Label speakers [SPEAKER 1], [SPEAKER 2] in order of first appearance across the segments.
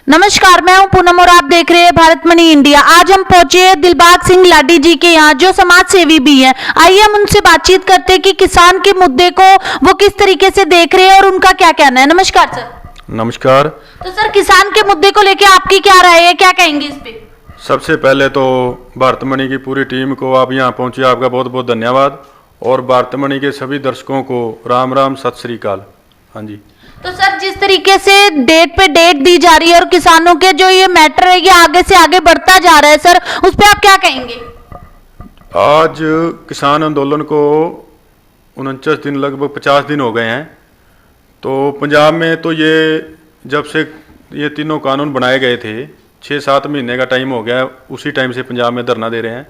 [SPEAKER 1] नमस्कार, मैं हूं पूनम और आप देख रहे हैं भारत मनी इंडिया। आज हम पहुंचे हैं दिलबाग सिंह लाडी जी के यहाँ, जो समाज सेवी भी हैं। आइए हम उनसे बातचीत करते हैं कि किसान के मुद्दे को वो किस तरीके से देख रहे हैं और उनका क्या कहना है। नमस्कार सर।
[SPEAKER 2] नमस्कार।
[SPEAKER 1] तो सर, किसान के मुद्दे को लेकर आपकी क्या राय है, क्या कहेंगे इस पे?
[SPEAKER 2] सबसे पहले तो भारत मनी की पूरी टीम को आप यहाँ पहुंचे, आपका बहुत बहुत धन्यवाद। और भारत मनी के सभी दर्शकों को राम राम, सत श्री अकाल। हाँ जी।
[SPEAKER 1] तो सर, जिस तरीके से डेट पे डेट दी जा रही है और किसानों के जो ये मैटर है ये आगे से आगे बढ़ता जा रहा है सर, उस पर आप क्या कहेंगे?
[SPEAKER 2] आज किसान आंदोलन को 49 दिन, लगभग 50 दिन हो गए हैं। तो पंजाब में तो ये जब से ये तीनों कानून बनाए गए थे, 6-7 महीने का टाइम हो गया, उसी टाइम से पंजाब में धरना दे रहे हैं।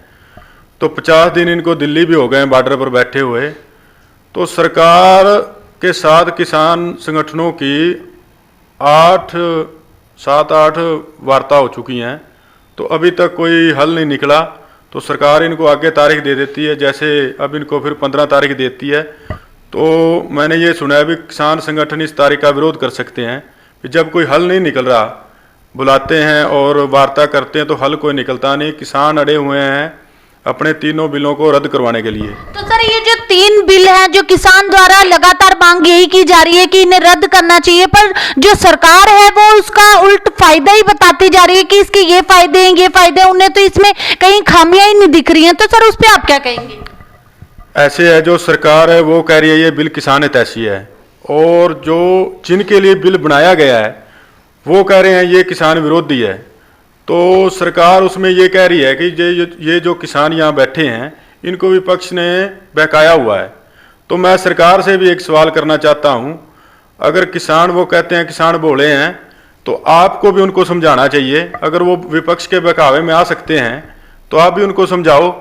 [SPEAKER 2] तो 50 दिन इनको दिल्ली भी हो गए हैं बॉर्डर पर बैठे हुए। तो सरकार के साथ किसान संगठनों की 7-8 वार्ता हो चुकी हैं, तो अभी तक कोई हल नहीं निकला। तो सरकार इनको आगे तारीख दे देती है, जैसे अब इनको फिर 15 तारीख देती है। तो मैंने ये सुना है भी किसान संगठन इस तारीख का विरोध कर सकते हैं कि जब कोई हल नहीं निकल रहा, बुलाते हैं और वार्ता करते हैं तो हल कोई निकलता नहीं। किसान अड़े हुए हैं अपने तीनों बिलों को रद्द करवाने के लिए।
[SPEAKER 1] तो सर, ये जो 3 बिल हैं जो किसान द्वारा लगातार मांग यही की जा रही है कि इन्हें रद्द करना चाहिए, पर जो सरकार है वो उसका उल्ट फायदा ही बताती जा रही है कि इसके ये फायदे हैं, ये फायदे हैं। उन्हें तो इसमें कहीं खामियां ही नहीं दिख रही हैं। तो सर, उस पर आप क्या कहेंगे?
[SPEAKER 2] ऐसे है, जो सरकार है वो कह रही है ये बिल किसान हितैषी है, और जो जिनके लिए बिल बनाया गया है वो कह रहे हैं ये किसान विरोधी है। तो सरकार उसमें ये कह रही है कि ये जो किसान यहाँ बैठे हैं इनको विपक्ष ने बहकाया हुआ है। तो मैं सरकार से भी एक सवाल करना चाहता हूँ, अगर किसान वो कहते हैं किसान भोले हैं, तो आपको भी उनको समझाना चाहिए। अगर वो विपक्ष के बहकावे में आ सकते हैं तो आप भी उनको समझाओ।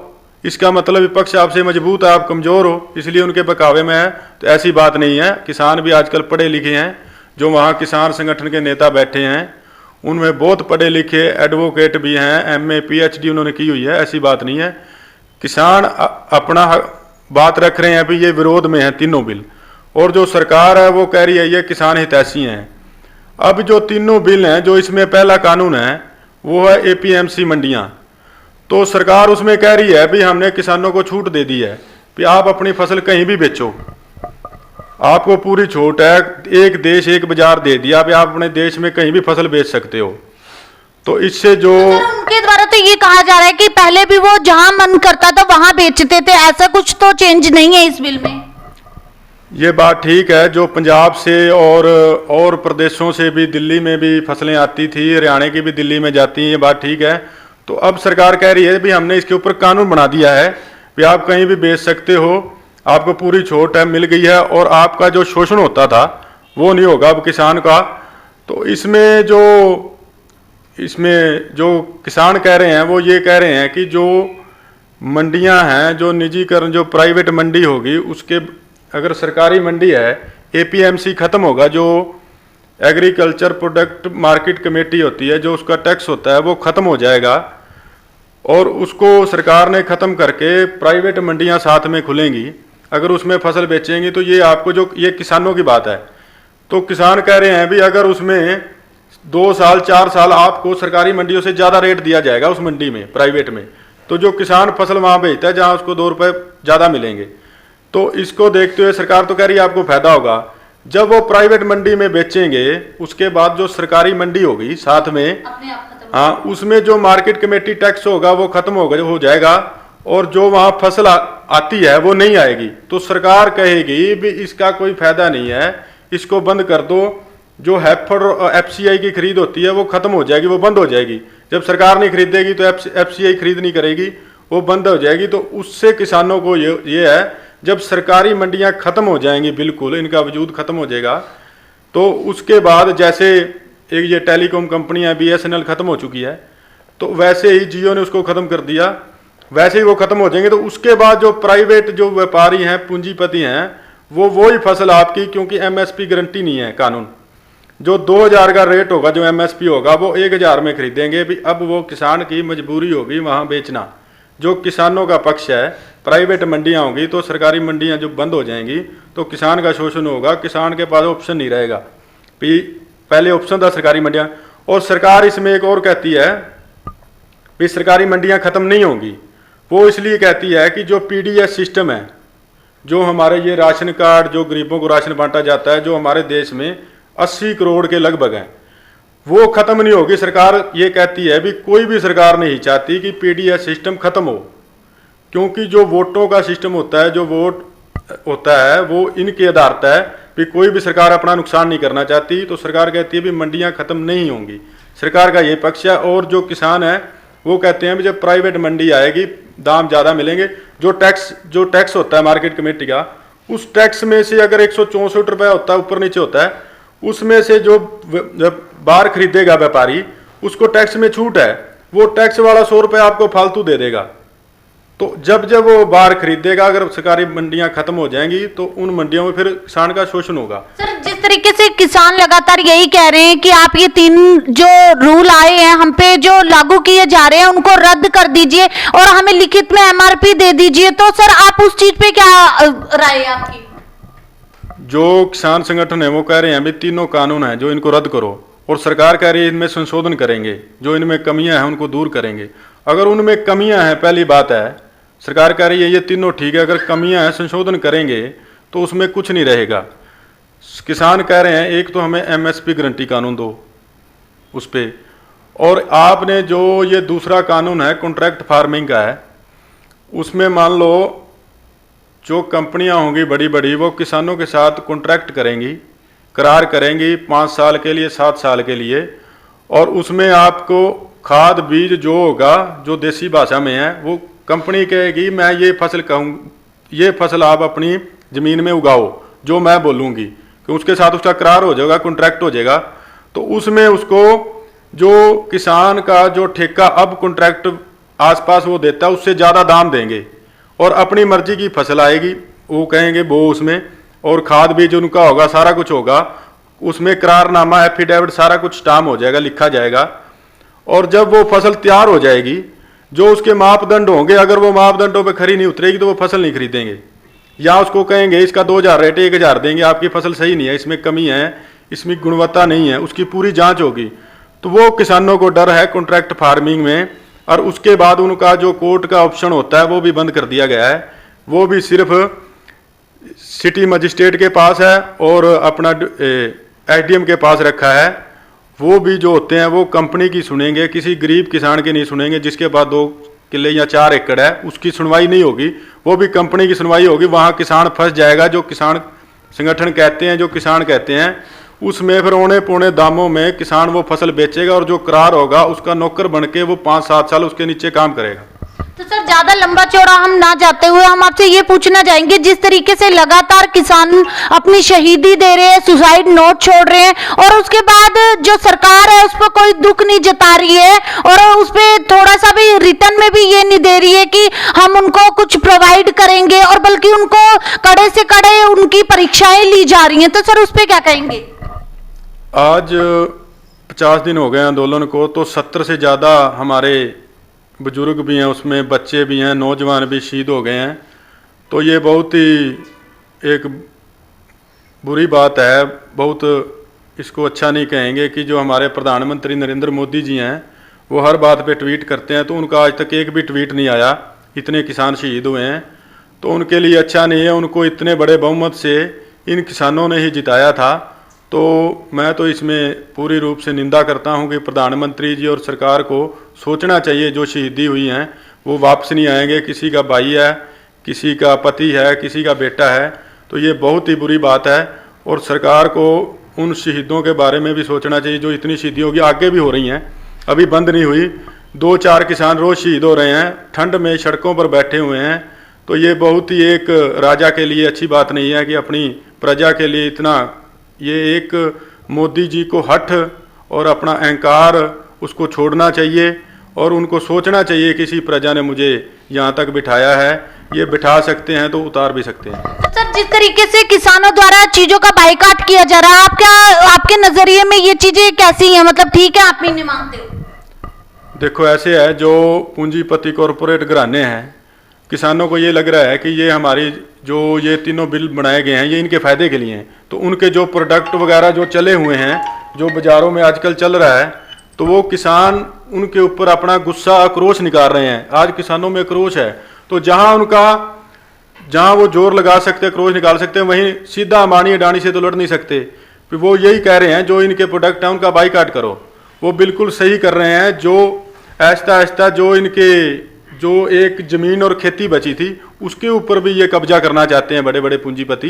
[SPEAKER 2] इसका मतलब विपक्ष आपसे मजबूत है, आप कमज़ोर हो इसलिए उनके बहकावे में है, तो ऐसी बात नहीं है। किसान भी आजकल पढ़े लिखे हैं। जो वहाँ किसान संगठन के नेता बैठे हैं उनमें बहुत पढ़े लिखे एडवोकेट भी हैं, MA PhD उन्होंने की हुई है। ऐसी बात नहीं है। किसान अपना बात रख रहे हैं, अभी ये विरोध में है तीनों बिल, और जो सरकार है वो कह रही है ये किसान हितैषी हैं। अब जो तीनों बिल हैं, जो इसमें पहला कानून है वो है APMC मंडियाँ। तो सरकार उसमें कह रही है भी हमने किसानों को छूट दे दी है कि आप अपनी फसल कहीं भी बेचो, आपको पूरी छूट है। एक देश एक बाजार दे दिया, आप अपने देश में कहीं भी फसल बेच सकते हो। तो इससे जो
[SPEAKER 1] उनके द्वारा तो ये कहा जा रहा है कि पहले भी वो जहां मन करता था वहां बेचते थे, ऐसा कुछ तो चेंज नहीं है इस बिल में।
[SPEAKER 2] ये बात ठीक है, जो पंजाब से और प्रदेशों से भी दिल्ली में भी फसलें आती थी, हरियाणा की भी दिल्ली में जाती हैं, ये बात ठीक है। तो अब सरकार कह रही है भी हमने इसके ऊपर कानून बना दिया है कि आप कहीं भी बेच सकते हो, आपको पूरी छूट है, मिल गई है, और आपका जो शोषण होता था वो नहीं होगा अब किसान का। तो इसमें जो किसान कह रहे हैं वो ये कह रहे हैं कि जो मंडियां हैं, जो निजीकरण, जो प्राइवेट मंडी होगी, उसके अगर सरकारी मंडी है, APMC खत्म होगा, जो एग्रीकल्चर प्रोडक्ट मार्केट कमेटी होती है, जो उसका टैक्स होता है वो खत्म हो जाएगा, और उसको सरकार ने ख़त्म करके प्राइवेट मंडियां साथ में खुलेंगी। अगर उसमें फसल बेचेंगी तो ये आपको, जो ये किसानों की बात है, तो किसान कह रहे हैं भी अगर उसमें 2 साल 4 साल आपको सरकारी मंडियों से ज़्यादा रेट दिया जाएगा उस मंडी में, प्राइवेट में, तो जो किसान फसल वहाँ बेचता है जहाँ उसको 2 रुपये ज़्यादा मिलेंगे। तो इसको देखते हुए सरकार तो कह रही है आपको फायदा होगा। जब वो प्राइवेट मंडी में बेचेंगे उसके बाद जो सरकारी मंडी होगी साथ में, हाँ, उसमें जो मार्केट कमेटी टैक्स होगा वो खत्म हो जाएगा, और जो वहाँ फसल आती है वो नहीं आएगी। तो सरकार कहेगी भी इसका कोई फायदा नहीं है, इसको बंद कर दो। जो हैफेड और FCI की खरीद होती है वो खत्म हो जाएगी, वो बंद हो जाएगी। जब सरकार नहीं खरीदेगी तो FCI खरीद नहीं करेगी, वो बंद हो जाएगी। तो उससे किसानों को ये है, जब सरकारी मंडियाँ खत्म हो जाएंगी, बिल्कुल इनका वजूद खत्म हो जाएगा, तो उसके बाद जैसे एक ये टेलीकॉम कंपनियाँ BSNL खत्म हो चुकी है, तो वैसे ही जियो ने उसको ख़त्म कर दिया, वैसे ही वो ख़त्म हो जाएंगे। तो उसके बाद जो प्राइवेट जो व्यापारी हैं, पूंजीपति हैं, वो ही फसल आपकी, क्योंकि MSP गारंटी नहीं है कानून। जो 2000 का रेट होगा, जो MSP होगा, वो 1000 में खरीदेंगे भी। अब वो किसान की मजबूरी होगी वहाँ बेचना। जो किसानों का पक्ष है, प्राइवेट मंडियाँ होंगी तो सरकारी मंडियाँ जो बंद हो जाएंगी तो किसान का शोषण होगा, किसान के पास ऑप्शन नहीं रहेगा। पहले ऑप्शन था सरकारी मंडियाँ, और सरकार इसमें एक और कहती है भी सरकारी मंडियां खत्म नहीं होंगी। वो इसलिए कहती है कि जो पीडीएस सिस्टम है, जो हमारे ये राशन कार्ड, जो गरीबों को राशन बांटा जाता है, जो हमारे देश में 80 करोड़ के लगभग हैं, वो खत्म नहीं होगी। सरकार ये कहती है भी कोई भी सरकार नहीं चाहती कि पीडीएस सिस्टम खत्म हो, क्योंकि जो वोटों का सिस्टम होता है, जो वोट होता है, वो इनके आधार पर है भी कोई भी सरकार अपना नुकसान नहीं करना चाहती। तो सरकार कहती है भी मंडियां खत्म नहीं होंगी, सरकार का ये पक्ष है। और जो किसान है वो कहते हैं भी जब प्राइवेट मंडी आएगी दाम ज़्यादा मिलेंगे। जो टैक्स होता है मार्केट कमेटी का, उस टैक्स में से अगर 164 रुपये होता है, ऊपर नीचे होता है, उसमें से जो जब बाहर खरीदेगा व्यापारी, उसको टैक्स में छूट है, वो टैक्स वाला 100 रुपये आपको फालतू दे देगा। तो जब वो बाहर खरीदेगा, अगर सरकारी मंडियां खत्म हो जाएंगी तो उन मंडियों में फिर किसान का शोषण होगा।
[SPEAKER 1] सर, जिस तरीके से किसान लगातार यही कह रहे हैं कि आप ये 3 जो रूल आए हैं हम पे, जो लागू किए जा रहे हैं, उनको रद्द कर दीजिए और हमें लिखित में एमआरपी दे दीजिए, तो सर आप उस चीज पे क्या राय है आपकी?
[SPEAKER 2] जो किसान संगठन है वो कह रहे हैं भी तीनों कानून हैं जो इनको रद्द करो, और सरकार कह रही है इनमें संशोधन करेंगे, जो इनमें कमियां हैं उनको दूर करेंगे। अगर उनमें कमियां हैं, पहली बात है सरकार कह रही है ये तीनों ठीक है, अगर कमियां हैं संशोधन करेंगे तो उसमें कुछ नहीं रहेगा। किसान कह रहे हैं एक तो हमें एमएसपी गारंटी कानून दो उस पर, और आपने जो ये दूसरा कानून है कॉन्ट्रैक्ट फार्मिंग का है, उसमें मान लो जो कंपनियां होंगी बड़ी बड़ी, वो किसानों के साथ कॉन्ट्रैक्ट करेंगी, करार करेंगी 5 साल के लिए, 7 साल के लिए, और उसमें आपको खाद बीज जो होगा, जो देसी भाषा में है, वो कंपनी कहेगी मैं ये फसल कहूँ, ये फसल आप अपनी ज़मीन में उगाओ जो मैं बोलूँगी, कि उसके साथ उसका करार हो जाएगा, कॉन्ट्रैक्ट हो जाएगा। तो उसमें उसको जो किसान का जो ठेका अब कॉन्ट्रैक्ट आसपास वो देता है उससे ज़्यादा दाम देंगे, और अपनी मर्जी की फसल आएगी, वो कहेंगे वो उसमें, और खाद बीज उनका होगा, सारा कुछ होगा, उसमें करारनामा एफिडेविट सारा कुछ स्टाम्प हो जाएगा, लिखा जाएगा। और जब वो फसल तैयार हो जाएगी, जो उसके मापदंड होंगे, अगर वो मापदंडों पे खरी नहीं उतरेगी तो वो फसल नहीं खरीदेंगे, या उसको कहेंगे इसका 2000 रेट 1000 देंगे, आपकी फसल सही नहीं है, इसमें कमी है, इसमें गुणवत्ता नहीं है, उसकी पूरी जांच होगी। तो वो किसानों को डर है कॉन्ट्रैक्ट फार्मिंग में। और उसके बाद उनका जो कोर्ट का ऑप्शन होता है वो भी बंद कर दिया गया है, वो भी सिर्फ सिटी मजिस्ट्रेट के पास है और अपना एसडीएम के पास रखा है। वो भी जो होते हैं वो कंपनी की सुनेंगे, किसी गरीब किसान की नहीं सुनेंगे, जिसके पास 2 किले या 4 एकड़ है उसकी सुनवाई नहीं होगी, वो भी कंपनी की सुनवाई होगी। वहाँ किसान फंस जाएगा, जो किसान संगठन कहते हैं, जो किसान कहते हैं, उसमें फिर औने पौने दामों में किसान वो फसल बेचेगा, और जो करार होगा उसका नौकर बन के वो 5-7 साल उसके नीचे काम करेगा।
[SPEAKER 1] तो सर ज्यादा लंबा चौड़ा हम ना जाते हुए हम आपसे ये पूछना चाहेंगे, जिस तरीके से लगातार किसान अपनी शहीदी दे रहे हैं, सुसाइड नोट छोड़ रहे हैं, और उसके बाद जो सरकार है उस पर कोई दुख नहीं जता रही है, और उस पर थोड़ा सा भी रिटर्न में भी ये नहीं दे रही है कि हम उनको कुछ प्रोवाइड करेंगे, और बल्कि उनको कड़े से कड़े उनकी परीक्षाएं ली जा रही हैं, तो सर उस पर क्या कहेंगे?
[SPEAKER 2] आज 50 दिन हो गए आंदोलन को, तो 70 से ज़्यादा हमारे बुजुर्ग भी हैं, उसमें बच्चे भी हैं, नौजवान भी शहीद हो गए हैं। तो ये बहुत ही एक बुरी बात है, बहुत इसको अच्छा नहीं कहेंगे कि जो हमारे प्रधानमंत्री नरेंद्र मोदी जी हैं वो हर बात पे ट्वीट करते हैं, तो उनका आज तक एक भी ट्वीट नहीं आया, इतने किसान शहीद हुए हैं, तो उनके लिए अच्छा नहीं है। उनको इतने बड़े बहुमत से इन किसानों ने ही जिताया था। तो मैं तो इसमें पूरी रूप से निंदा करता हूं कि प्रधानमंत्री जी और सरकार को सोचना चाहिए, जो शहीदी हुई हैं वो वापस नहीं आएंगे, किसी का भाई है, किसी का पति है, किसी का बेटा है, तो ये बहुत ही बुरी बात है। और सरकार को उन शहीदों के बारे में भी सोचना चाहिए, जो इतनी शहीदी होगी, आगे भी हो रही हैं, अभी बंद नहीं हुई। 2-4 किसान रोज़ शहीद हो रहे हैं, ठंड में सड़कों पर बैठे हुए हैं। तो ये बहुत ही एक राजा के लिए अच्छी बात नहीं है कि अपनी प्रजा के लिए इतना, ये एक मोदी जी को हठ और अपना अहंकार उसको छोड़ना चाहिए, और उनको सोचना चाहिए किसी प्रजा ने मुझे यहाँ तक बिठाया है, ये बिठा सकते हैं तो उतार भी सकते हैं।
[SPEAKER 1] सर जिस तरीके से किसानों द्वारा चीजों का बाइकाट किया जा रहा है, आपके नजरिए में ये चीजें कैसी हैं? मतलब ठीक है, आप भी नहीं मानते हो?
[SPEAKER 2] देखो ऐसे है, जो पूंजीपति कॉरपोरेट घराने हैं, किसानों को ये लग रहा है कि ये हमारी जो ये तीनों बिल बनाए गए हैं ये इनके फायदे के लिए हैं, तो उनके जो प्रोडक्ट वगैरह जो चले हुए हैं, जो बाज़ारों में आजकल चल रहा है, तो वो किसान उनके ऊपर अपना गुस्सा आक्रोश निकाल रहे हैं। आज किसानों में आक्रोश है, तो जहां वो जोर लगा सकते, क्रोध निकाल सकते हैं, वहीं सीधा अंबानी अडानी से तो लड़ नहीं सकते। फिर वो यही कह रहे हैं जो इनके प्रोडक्ट हैं उनका बाइकाट करो। वो बिल्कुल सही कर रहे हैं। जो आहिस्ता आहिस्ता जो एक जमीन और खेती बची थी उसके ऊपर भी ये कब्जा करना चाहते हैं बड़े बड़े पूंजीपति।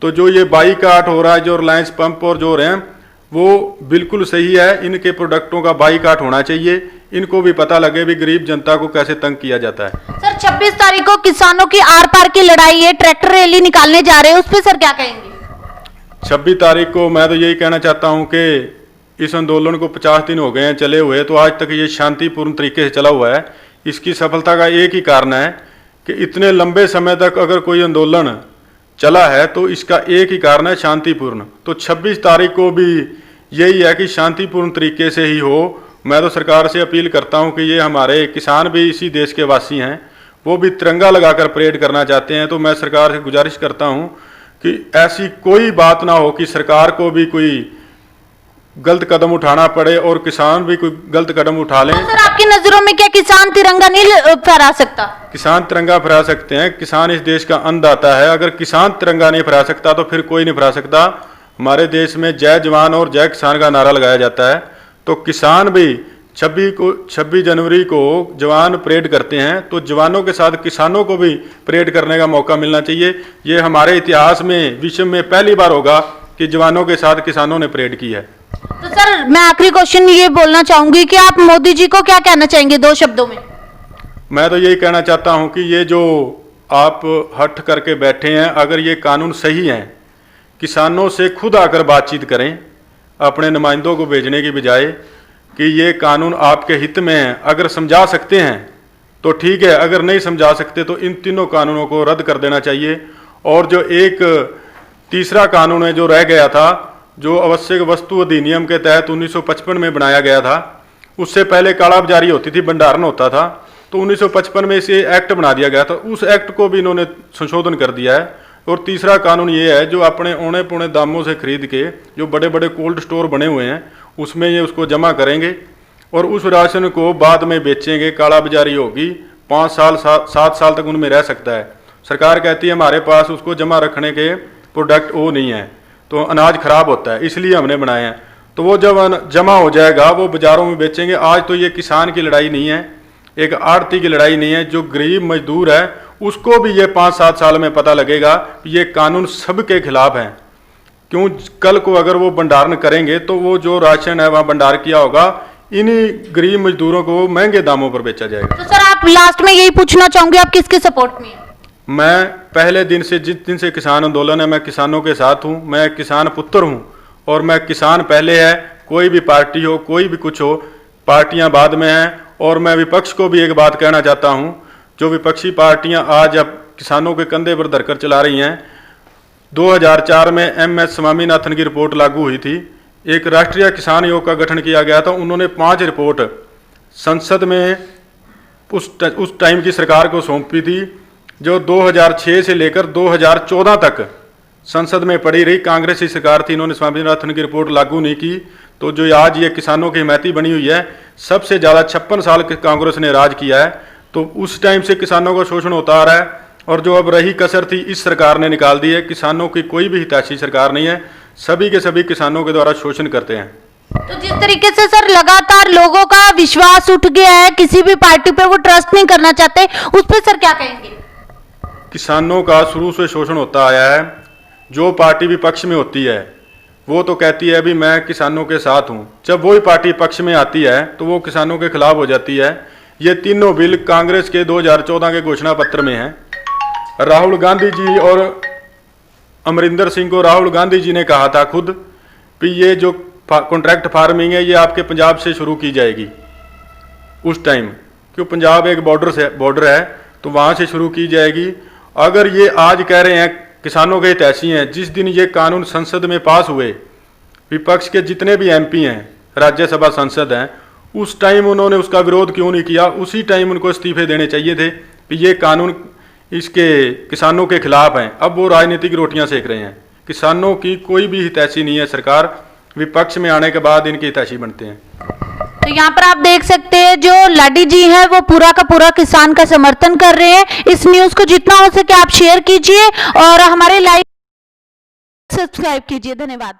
[SPEAKER 2] तो जो ये बाइकाट हो रहा है, जो रिलायंस पंप और जो हो रहे हैं, वो बिल्कुल सही है। इनके प्रोडक्टों का बाइकाट होना चाहिए। इनको भी पता लगे भी गरीब जनता को कैसे तंग किया जाता है।
[SPEAKER 1] सर 26 तारीख को किसानों की आर पार की लड़ाई है, ट्रैक्टर रैली निकालने जा रहे हैं, उस पर सर क्या कहेंगे?
[SPEAKER 2] 26 तारीख को मैं तो यही कहना चाहता हूं कि इस आंदोलन को 50 दिन हो गए हैं चले हुए, तो आज तक ये शांतिपूर्ण तरीके से चला हुआ है। इसकी सफलता का एक ही कारण है कि इतने लंबे समय तक अगर कोई आंदोलन चला है तो इसका एक ही कारण है शांतिपूर्ण। तो 26 तारीख को भी यही है कि शांतिपूर्ण तरीके से ही हो। मैं तो सरकार से अपील करता हूं कि ये हमारे किसान भी इसी देश के वासी हैं, वो भी तिरंगा लगाकर परेड करना चाहते हैं। तो मैं सरकार से गुजारिश करता हूं कि ऐसी कोई बात ना हो कि सरकार को भी कोई गलत कदम उठाना पड़े और किसान भी कोई गलत कदम उठा लें।
[SPEAKER 1] सर आपकी नजरों में क्या किसान तिरंगा नहीं फहरा सकता?
[SPEAKER 2] किसान तिरंगा फहरा सकते हैं। किसान इस देश का अन्नदाता है। अगर किसान तिरंगा नहीं फहरा सकता तो फिर कोई नहीं फहरा सकता। हमारे देश में जय जवान और जय किसान का नारा लगाया जाता है। तो किसान भी 26 जनवरी को जवान परेड करते हैं, तो जवानों के साथ किसानों को भी परेड करने का मौका मिलना चाहिए। ये हमारे इतिहास में विश्व में पहली बार होगा कि जवानों के साथ किसानों ने परेड की है।
[SPEAKER 1] तो सर मैं आखिरी क्वेश्चन ये बोलना चाहूंगी कि आप मोदी जी को क्या कहना चाहेंगे 2 शब्दों में?
[SPEAKER 2] मैं तो यही कहना चाहता हूं कि ये जो आप हट करके बैठे हैं, अगर ये कानून सही हैं, किसानों से खुद आकर बातचीत करें अपने नुमाइंदों को भेजने की बजाय कि ये कानून आपके हित में है। अगर समझा सकते हैं तो ठीक है, अगर नहीं समझा सकते तो इन तीनों कानूनों को रद्द कर देना चाहिए। और जो एक तीसरा कानून है जो रह गया था, जो आवश्यक वस्तु अधिनियम के तहत 1955 में बनाया गया था, उससे पहले कालाबाजारी होती थी, भंडारण होता था, तो 1955 में इसे एक्ट बना दिया गया था। उस एक्ट को भी इन्होंने संशोधन कर दिया है। और तीसरा कानून ये है जो अपने औने पौने दामों से खरीद के जो बड़े बड़े कोल्ड स्टोर बने हुए हैं उसमें ये उसको जमा करेंगे और उस राशन को बाद में बेचेंगे। कालाबाजारी होगी, 5 साल 7 साल तक उनमें रह सकता है। सरकार कहती है हमारे पास उसको जमा रखने के प्रोडक्ट वो नहीं है, तो अनाज खराब होता है, इसलिए हमने बनाए हैं। तो वो जब जमा हो जाएगा वो बाज़ारों में बेचेंगे। आज तो ये किसान की लड़ाई नहीं है, एक आड़ती की लड़ाई नहीं है। जो गरीब मजदूर है उसको भी ये 5-7 साल में पता लगेगा कि ये कानून सबके खिलाफ है। क्यों? कल को अगर वो भंडारण करेंगे तो वो जो राशन है वहाँ भंडार किया होगा, इन्हीं गरीब मजदूरों को महंगे दामों पर बेचा जाएगा।
[SPEAKER 1] तो सर आप लास्ट में यही पूछना चाहूंगे, आप किसके सपोर्ट में हैं?
[SPEAKER 2] मैं पहले दिन से, जिस दिन से किसान आंदोलन है, मैं किसानों के साथ हूँ। मैं किसान पुत्र हूँ और मैं किसान पहले है। कोई भी पार्टी हो, कोई भी कुछ हो, पार्टियां बाद में हैं। और मैं विपक्ष को भी एक बात कहना चाहता हूँ, जो विपक्षी पार्टियां आज अब किसानों के कंधे पर धरकर चला रही हैं। 2004 में MS स्वामीनाथन की रिपोर्ट लागू हुई थी, एक राष्ट्रीय किसान आयोग का गठन किया गया था। उन्होंने 5 रिपोर्ट संसद में उस टाइम की सरकार को सौंपी थी, जो 2006 से लेकर 2014 तक संसद में पड़ी रही। कांग्रेस की सरकार थी, इन्होंने स्वामीनाथन की रिपोर्ट लागू नहीं की। तो जो आज ये किसानों की हिमायती बनी हुई है, सबसे ज़्यादा 56 साल कांग्रेस ने राज किया है। तो उस टाइम से किसानों का शोषण होता आ रहा है। और जो अब रही कसर थी इस सरकार ने निकाल दी है। किसानों की कोई भी हितैषी सरकार नहीं है, सभी के सभी किसानों के द्वारा शोषण करते हैं।
[SPEAKER 1] तो जिस तरीके से सर लगातार लोगों का विश्वास उठ गया है, किसी भी पार्टी पे वो ट्रस्ट नहीं करना चाहते, उस पर सर क्या कहेंगे?
[SPEAKER 2] किसानों का शुरू से शोषण होता आया है। जो पार्टी विपक्ष में होती है वो तो कहती है भी मैं किसानों के साथ हूँ, जब वही पार्टी पक्ष में आती है तो वो किसानों के खिलाफ हो जाती है। ये तीनों बिल कांग्रेस के 2014 के घोषणा पत्र में हैं। राहुल गांधी जी और अमरिंदर सिंह को राहुल गांधी जी ने कहा था खुद कि ये जो कॉन्ट्रैक्ट फार्मिंग है ये आपके पंजाब से शुरू की जाएगी। उस टाइम क्यों, पंजाब एक बॉर्डर है तो वहाँ से शुरू की जाएगी। अगर ये आज कह रहे हैं किसानों के हितैषी हैं, जिस दिन ये कानून संसद में पास हुए, विपक्ष के जितने भी MP हैं, राज्यसभा सांसद हैं, उस टाइम उन्होंने उसका विरोध क्यों नहीं किया? उसी टाइम उनको इस्तीफे देने चाहिए थे कि ये कानून इसके किसानों के खिलाफ हैं। अब वो राजनीतिक रोटियां सेक रहे हैं। किसानों की कोई भी हितैषी नहीं है सरकार, विपक्ष में आने के बाद इनके हितैषी बनते हैं।
[SPEAKER 1] तो यहाँ पर आप देख सकते हैं जो लाडी जी हैं वो पूरा का पूरा किसान का समर्थन कर रहे हैं। इस न्यूज को जितना हो सके आप शेयर कीजिए और हमारे लाइव सब्सक्राइब कीजिए। धन्यवाद।